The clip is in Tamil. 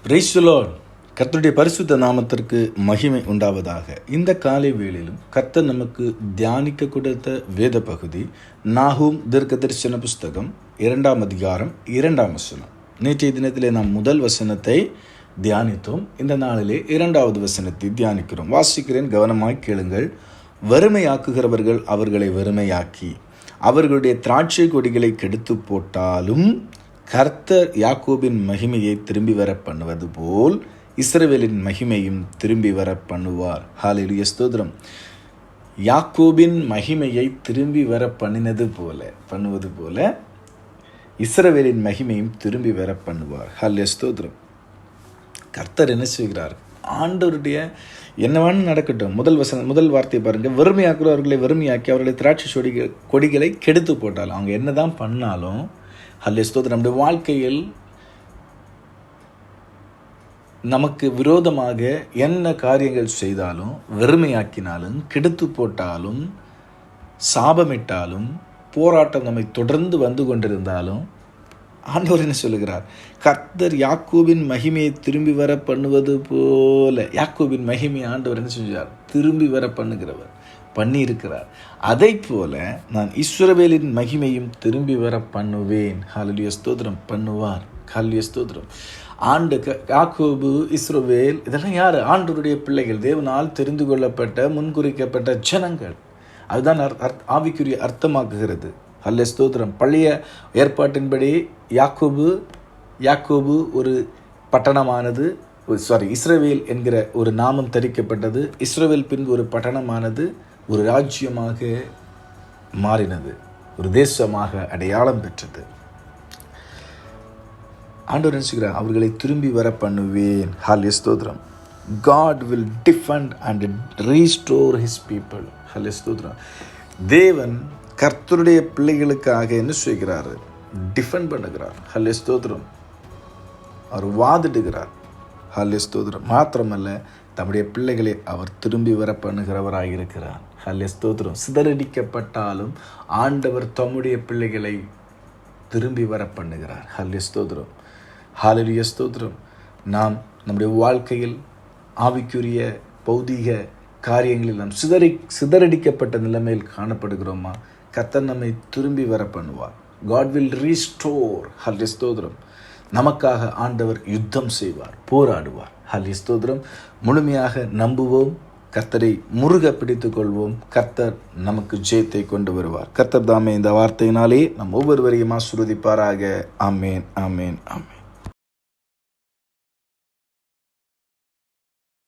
Praise the Lord. கர்த்தருடைய பரிசுத்த நாமத்திற்கு மகிமை உண்டாவதாக. இந்த காலை வேளையிலும் கர்த்தர் நமக்கு தியானிக்க கொடுத்த வேத பகுதி நாஹூம் தீர்க்க தரிசன புஸ்தகம் 2ஆம் அதிகாரம் 2ஆம் வசனம். நேற்றைய தினத்திலே நாம் முதல் வசனத்தை தியானித்தோம். இந்த நாளிலே 2வது வசனத்தை தியானிக்கிறோம். வாசிக்கிறேன், கவனமாய் கேளுங்கள். வறுமையாக்குகிறவர்கள் அவர்களை வறுமையாக்கி அவர்களுடைய திராட்சை கொடிகளை கெடுத்து போட்டாலும் கர்த்தர் யாக்கோபின் மகிமையை திரும்பி வர பண்ணுவது போல் இஸ்ரவேலின் மகிமையும் திரும்பி வர பண்ணுவார். ஹல்லேலூயா, ஸ்தோத்திரம். யாக்கோபின் மகிமையை திரும்பி வர பண்ணுவது போல இஸ்ரவேலின் மகிமையும் திரும்பி வர பண்ணுவார். ஹல்லேலூயா, ஸ்தோத்திரம். கர்த்தர் என்ன செய்கிறார்? ஆண்டவருடைய என்னவான்னு நடக்கட்டும். முதல் வார்த்தையை பாருங்க. வறுமையாக்குறவர்களை வறுமையாக்கி அவர்களை திராட்சை கொடிகளை கெடுத்து போட்டாலும், அவங்க என்னதான் பண்ணாலும், ஹல்லேலூயா, ஸ்தோத்திரம், நம்முடைய வாழ்க்கையில் நமக்கு விரோதமாக என்ன காரியங்கள் செய்தாலும், வெறுமையாக்கினாலும், கெடுத்து போட்டாலும், சாபமிட்டாலும், போராட்டம் நம்மை தொடர்ந்து வந்து கொண்டிருந்தாலும், ஆண்டவர் என்ன சொல்லுகிறார்? கர்த்தர் யாக்கோபின் மகிமையை திரும்பி வர பண்ணுவது போல. யாக்கோபின் மகிமையை ஆண்டவர் என்ன செஞ்சார்? திரும்பி வர பண்ணியிருக்கிறார். அதை போல நான் இஸ்ரவேலின் மகிமையும் திரும்பி வர பண்ணுவேன். ஹல்லேலூயா, ஸ்தோத்திரம். பண்ணுவார். ஹல்லேலூயா, ஸ்தோத்திரம். யாக்கோபு, இஸ்ரவேல், இதெல்லாம் யார்? ஆண்டவருடைய பிள்ளைகள், தேவனால் தெரிந்து கொள்ளப்பட்ட முன்குறிக்கப்பட்ட ஜனங்கள். அதுதான் ஆவிக்குரிய அர்த்தமாக்குகிறது. ஹல்லேலூயா, ஸ்தோத்திரம். பழைய ஏற்பாட்டின்படி யாக்கோபு ஒரு பட்டணமானது, இஸ்ரவேல் என்கிற ஒரு நாமம் தரிக்கப்பட்டது. இஸ்ரவேல் பின்பு ஒரு பட்டணமானது ஒரு ராஜ்யமாக மாறினது, ஒரு தேசமாக அடையாளம் பெற்றது. ஆண்டவர் நினைச்சுக்கிறார், அவர்களை திரும்பி வர பண்ணுவேன். ஹல்லேலூயா, ஸ்தோத்திரம். God will defend and restore his people. ஹல்லேலூயா, ஸ்தோத்திரம். தேவன் கர்த்தருடைய பிள்ளைகளுக்காக என்ன செய்கிறார்? டிஃபெண்ட் பண்ணுகிறார். ஹல்லேலூயா, ஸ்தோத்திரம். அவர் வாதிடுகிறார். ஹல்லேலூயா, ஸ்தோத்திரம். மாத்திரமல்ல, தம்முடைய பிள்ளைகளை அவர் திரும்பி வர பண்ணுகிறவராக இருக்கிறார். ஹல்லேலூயா, ஸ்தோத்திரம். சிதறடிக்கப்பட்டாலும் ஆண்டவர் தம்முடைய பிள்ளைகளை திரும்பி வர பண்ணுகிறார். ஹல்லேலூயா, ஸ்தோத்திரம். ஹல்லேலூயா, ஸ்தோத்திரம். நாம் நம்முடைய வாழ்க்கையில் ஆவிக்குரிய பௌதீக காரியங்களில் நாம் சிதறடிக்கப்பட்ட நிலைமையில் காணப்படுகிறோமா? கர்த்தர் நம்மை திரும்பி வர பண்ணுவார். God will restore. ஹல்லேலூயா, ஸ்தோத்திரம். நமக்காக ஆண்டவர் யுத்தம் செய்வார், போராடுவார். ஹல்லேலூயா, ஸ்தோத்திரம். முழுமையாக நம்புவோம், கர்த்தரை முருக பிடித்துக் கொள்வோம். கர்த்தர் நமக்கு ஜெயத்தை கொண்டு வருவார். கர்த்தர் தாமே இந்த வார்த்தையினாலே நம் ஒவ்வொருவரையும் ஆசீர்வதிப்பாராக. ஆமேன், ஆமேன், ஆமேன்.